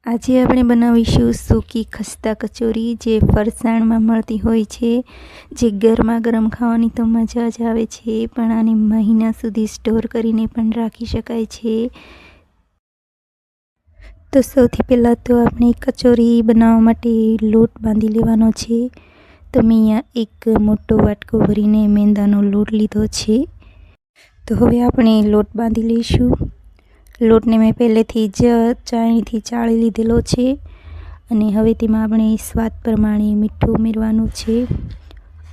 આજે આપણે બનાવીશું સૂકી ખસ્તા કચોરી, જે ફરસાણમાં મળતી હોય છે, જે ગરમા ગરમ ખાવાની તો મજા જ આવે છે, પણ આને મહિના સુધી સ્ટોર કરીને પણ રાખી શકાય છે। તો સૌથી પહેલાં તો આપણે કચોરી બનાવવા માટે લોટ બાંધી લેવાનો છે। તો મેં અહીંયા એક મોટો વાટકો ભરીને મેંદાનો લોટ લીધો છે। તો હવે આપણે લોટ બાંધી લઈશું। લોટને મેં પહેલેથી જ ચાળણીથી ચાળી લીધેલો છે અને હવે તેમાં આપણે સ્વાદ પ્રમાણે મીઠું ઉમેરવાનું છે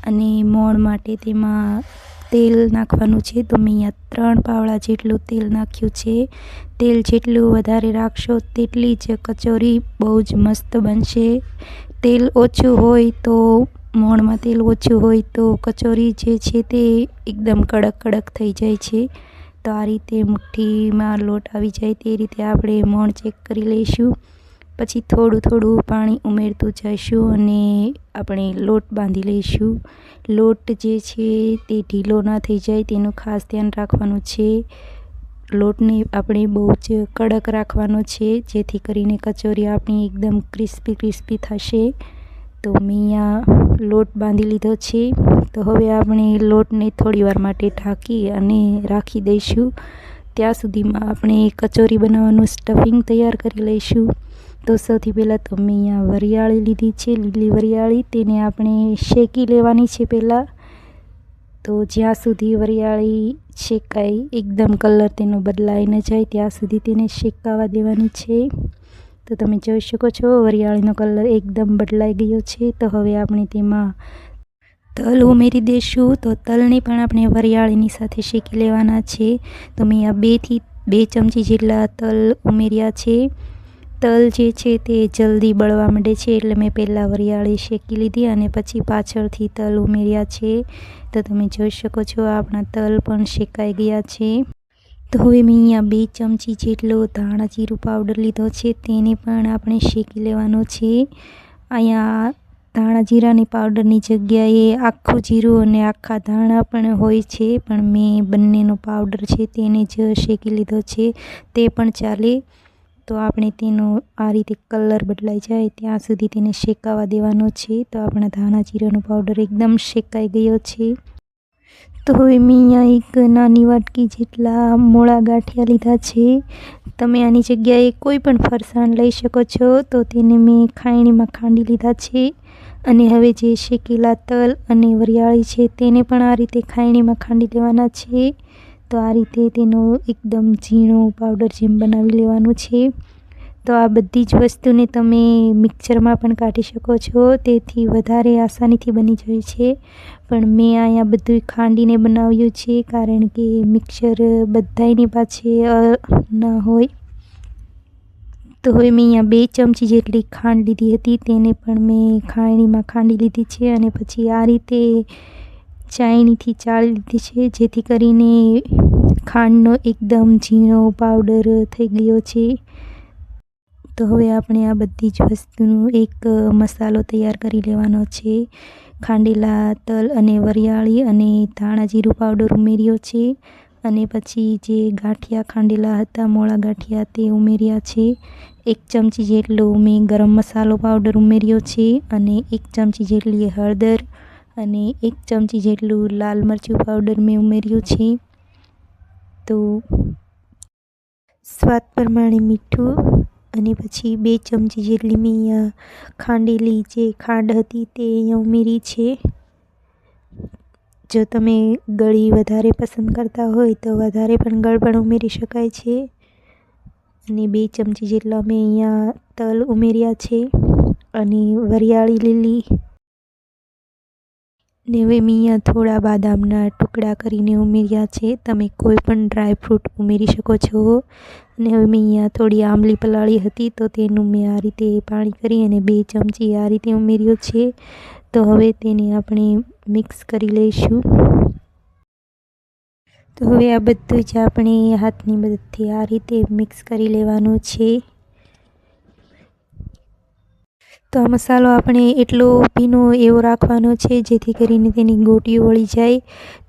અને મોણ માટે તેમાં તેલ નાખવાનું છે। તો મેં અહીંયા 3 પાવડા જેટલું તેલ નાખ્યું છે। તેલ જેટલું વધારે રાખશો તેટલી જ કચોરી બહુ જ મસ્ત બનશે। તેલ ઓછું હોય તો મોણમાં તેલ ઓછું હોય તો કચોરી જે છે તે એકદમ કડક કડક થઈ જાય છે। તો આ રીતે મુઠ્ઠીમાં લોટ આવી જાય તે રીતે આપણે મોણ ચેક કરી લઈશું। પછી થોડું થોડું પાણી ઉમેરતું જઈશું અને આપણે લોટ બાંધી લઈશું। લોટ જે છે તે ઢીલો ના થઈ જાય તેનું ખાસ ધ્યાન રાખવાનું છે। લોટને આપણે બહુ જ કડક રાખવાનો છે, જેથી કરીને કચોરી આપણી એકદમ ક્રિસ્પી ક્રિસ્પી થશે। તો મેં અહીંયા લોટ બાંધી લીધો છે। તો હવે આપણે લોટને થોડી વાર માટે ઢાંકી અને રાખી દઈશું। ત્યાં સુધીમાં આપણે કચોરી બનાવવાનું સ્ટફિંગ તૈયાર કરી લઈશું। તો સૌથી પહેલાં તો મેં અહીંયા વરિયાળી લીધી છે, લીલી વરિયાળી, તેને આપણે શેકી લેવાની છે પહેલાં। તો જ્યાં સુધી વરિયાળી શેકાય, એકદમ કલર તેનો બદલાઈ ન જાય ત્યાં સુધી તેને શેકાવા દેવાની છે। તો તમે જોઈ શકો છો વરિયાળીનો કલર એકદમ બદલાઈ ગયો છે। તો હવે આપણે તેમાં તલ ઉમેરી દઈશું। તો તલને પણ આપણે વરિયાળીની સાથે શેકી લેવાના છે। તો મેં આ 2 થી 2 ચમચી જેટલા તલ ઉમેર્યા છે। તલ જે છે તે જલ્દી બળવા માંડે છે, એટલે મેં પહેલાં વરિયાળી શેકી લીધી અને પછી પાછળથી તલ ઉમેર્યા છે। તો તમે જોઈ શકો છો આપણા તલ પણ શેકાઈ ગયા છે। તો હવે મેં અહીંયા 2 ચમચી જેટલો ધાણા જીરું પાવડર લીધો છે, તેને પણ આપણે શેકી લેવાનો છે। અહીંયા ધાણા જીરાની પાવડરની જગ્યાએ આખું જીરું અને આખા ધાણા પણ હોય છે, પણ મેં બંનેનો પાવડર છે તેને જ શેકી લીધો છે, તે પણ ચાલે। તો આપણે તેનો આ રીતે કલર બદલાઈ જાય ત્યાં સુધી તેને શેકાવા દેવાનો છે। તો આપણા ધાણા જીરાનો પાવડર એકદમ શેકાઈ ગયો છે। તો હવે મેં અહીંયા એક નાની વાટકી જેટલા મોળા ગાંઠિયા લીધા છે। તમે આની જગ્યાએ કોઈ પણ ફરસાણ લઈ શકો છો। તો તેને મેં ખાયણીમાં ખાંડી લીધા છે અને હવે જે શેકેલા તલ અને વરિયાળી છે તેને પણ આ રીતે ખાયણીમાં ખાંડી લેવાના છે। તો આ રીતે તેનો એકદમ ઝીણો પાવડર જેમ બનાવી લેવાનું છે। તો આ બધી જ વસ્તુને તમે મિક્સરમાં પણ કાઢી શકો છો, તેથી વધારે આસાનીથી બની જાય છે, પણ મેં અહીંયા બધું ખાંડીને બનાવ્યું છે, કારણ કે મિક્સર બધાયની પાસે ના હોય। તો હવે મેં અહીંયા 2 ચમચી જેટલી ખાંડ લીધી હતી, તેને પણ મેં ખાયણીમાં ખાંડી લીધી છે અને પછી આ રીતે ચાળણીથી ચાળી લીધી છે, જેથી કરીને ખાંડનો એકદમ ઝીણો પાવડર થઈ ગયો છે। તો હવે આપણે આ બધી જ વસ્તુનો એક મસાલો તૈયાર કરી લેવાનો છે। ખાંડેલા તલ અને વરિયાળી અને ધાણા જીરું પાવડર ઉમેર્યો છે અને પછી જે ગાંઠિયા ખાંડેલા હતા, મોળા ગાંઠિયા, તે ઉમેર્યા છે। 1 ચમચી જેટલો મેં ગરમ મસાલો પાવડર ઉમેર્યો છે અને 1 ચમચી જેટલી હળદર અને 1 ચમચી જેટલું લાલ મરચું પાવડર મેં ઉમેર્યું છે। તો સ્વાદ પ્રમાણે મીઠું અને પછી 2 ચમચી જેટલી મેં અહીંયા ખાંડેલી જે ખાંડ હતી તે અહીંયા ઉમેરી છે। જો તમે ગળી વધારે પસંદ કરતા હોય તો વધારે પણ ગળ પણ ઉમેરી શકાય છે અને 2 ચમચી જેટલા મેં અહીંયા તલ ઉમેર્યા છે અને વરિયાળી લીલી ને હવે મેં અહીંયા થોડા બદામના ટુકડા કરીને ઉમેર્યા છે। તમે કોઈ પણ ડ્રાયફ્રૂટ ઉમેરી શકો છો। અને હવે મેં અહીંયા થોડી આંબલી પલાળી હતી, તો તેનું મેં આ રીતે પાણી કરી અને 2 ચમચી આ રીતે ઉમેર્યો છે। તો હવે તેને આપણે મિક્સ કરી લઈશું। તો હવે આ બધું જ આપણે હાથની મદદથી આ રીતે મિક્સ કરી લેવાનું છે। તો આ મસાલો આપણે એટલો ભીનો એવો રાખવાનો છે, જેથી કરીને તેની ગોટીઓ વળી જાય।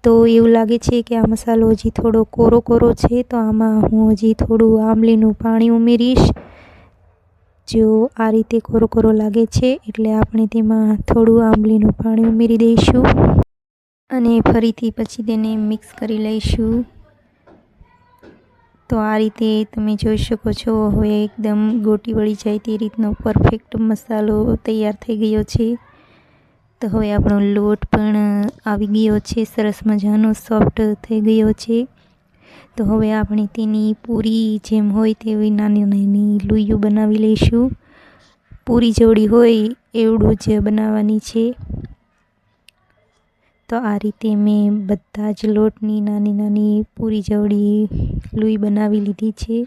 તો એવું લાગે છે કે આ મસાલો હજી થોડો કોરો કોરો છે, તો આમાં હું હજી થોડું આંબલીનું પાણી ઉમેરીશ। જો આ રીતે કોરો કોરો લાગે છે એટલે આપણે તેમાં થોડું આંબલીનું પાણી ઉમેરી દઈશું અને ફરીથી પછી તેને મિક્સ કરી લઈશું। તો આ રીતે તમે જોઈ શકો છો હવે એકદમ ગોટી વળી જાય તે રીતનો પરફેક્ટ મસાલો તૈયાર થઈ ગયો છે। તો હવે આપણો લોટ પણ આવી ગયો છે, સરસ મજાનો સોફ્ટ થઈ ગયો છે। તો હવે આપણે તેની પૂરી જેમ હોય તેવી નાની નાની લુઈઓ બનાવી લઈશું। પૂરી જેવડી હોય એવડું જ બનાવવાની છે। તો આ રીતે મેં બધા જ લોટની નાની નાની પૂરી જેવડી લુઈ બનાવી લીધી છે।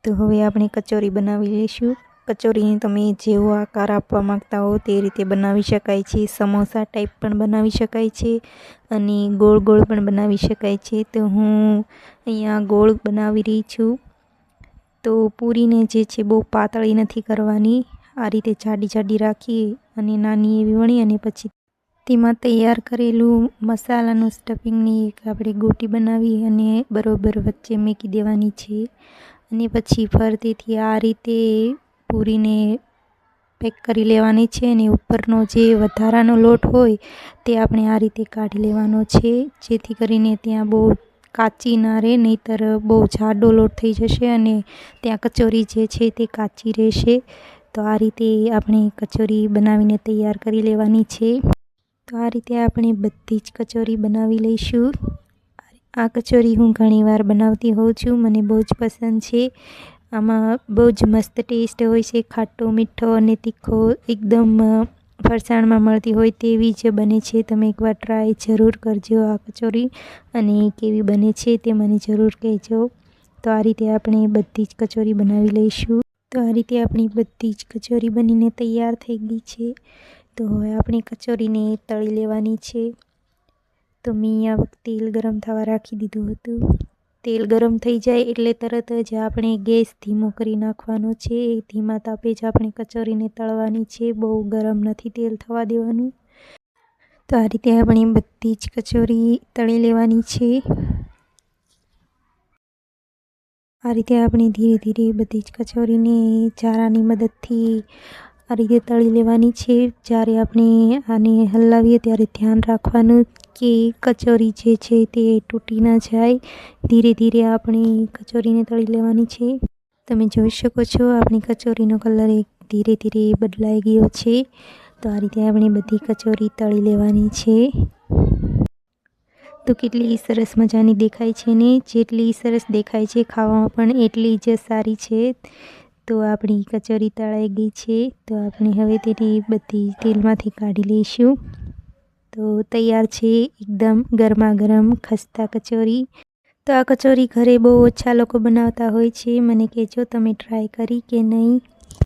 તો હવે આપણે કચોરી બનાવી લઈશું। કચોરીને તમે જેવો આકાર આપવા માંગતા હો તે રીતે બનાવી શકાય છે। સમોસા ટાઈપ પણ બનાવી શકાય છે અને ગોળ ગોળ પણ બનાવી શકાય છે। તો હું અહીંયા ગોળ બનાવી રહી છું। તો પૂરીને જે છે બહુ પાતળી નથી કરવાની, આ રીતે જાડી જાડી રાખી અને નાની એવી વણી અને પછી તેમાં તૈયાર કરેલું મસાલાનું સ્ટફિંગની એક આપણે ગોટી બનાવી અને બરોબર વચ્ચે મૂકી દેવાની છે અને પછી ફરતીથી આ રીતે પૂરીને પેક કરી લેવાની છે અને ઉપરનો જે વધારાનો લોટ હોય તે આપણે આ રીતે કાઢી લેવાનો છે, જેથી કરીને ત્યાં બહુ કાચી ના રહે, નહીંતર બહુ જાડો લોટ થઈ જશે અને ત્યાં કચોરી જે છે તે કાચી રહેશે। તો આ રીતે આપણે કચોરી બનાવીને તૈયાર કરી લેવાની છે। તો આ રીતે આપણે બધી જ કચોરી બનાવી લઈશું। આ કચોરી હું ઘણીવાર બનાવતી હોઉં છું, મને બહુ જ પસંદ છે। આમાં બહુ જ મસ્ત ટેસ્ટ હોય છે, ખાટો મીઠો અને તીખો એકદમ ફરસાણમાં મળતી હોય તેવી જ બને છે। તમે એકવાર ટ્રાય જરૂર કરજો આ કચોરી અને કેવી બને છે તે મને જરૂર કહેજો। તો આ રીતે આપણે બધી જ કચોરી બનાવી લઈશું। તો આ રીતે આપણી બધી જ કચોરી બનીને તૈયાર થઈ ગઈ છે। તો હવે આપણે કચોરીને તળી લેવાની છે। તો મેં આ વખતે તેલ ગરમ થવા રાખી દીધું હતું। તેલ ગરમ થઈ જાય એટલે તરત જ આપણે ગેસ ધીમો કરી નાખવાનો છે। ધીમા તાપે જ આપણે કચોરીને તળવાની છે, બહુ ગરમ નથી તેલ થવા દેવાનું। તો આ રીતે આપણે બધી જ કચોરી તળી લેવાની છે। આ રીતે આપણે ધીરે ધીરે બધી જ કચોરીને ચારાની મદદથી આ રીતે તળી લેવાની છે। જ્યારે આપણે આને હલાવીએ ત્યારે ધ્યાન રાખવાનું કે કચોરી જે છે તે તૂટી ન જાય। ધીરે ધીરે આપણે કચોરીને તળી લેવાની છે। તમે જોઈ શકો છો આપણી કચોરીનો કલર ધીરે ધીરે બદલાઈ ગયો છે। તો આ રીતે આપણે બધી કચોરી તળી લેવાની છે। તો કેટલી સરસ મજાની દેખાય છે ને, જેટલી સરસ દેખાય છે ખાવામાં પણ એટલી જ સારી છે। તો આપણી કચોરી તળાઈ ગઈ છે। તો આપણે હવે તેને બધી તેલમાંથી કાઢી લઈશું। તો તૈયાર છે એકદમ ગરમા ગરમ ખસ્તા કચોરી। તો આ કચોરી ઘરે બહુ ઓછા લોકો બનાવતા હોય છે, મને કહેજો તમે ટ્રાય કરી કે નહીં।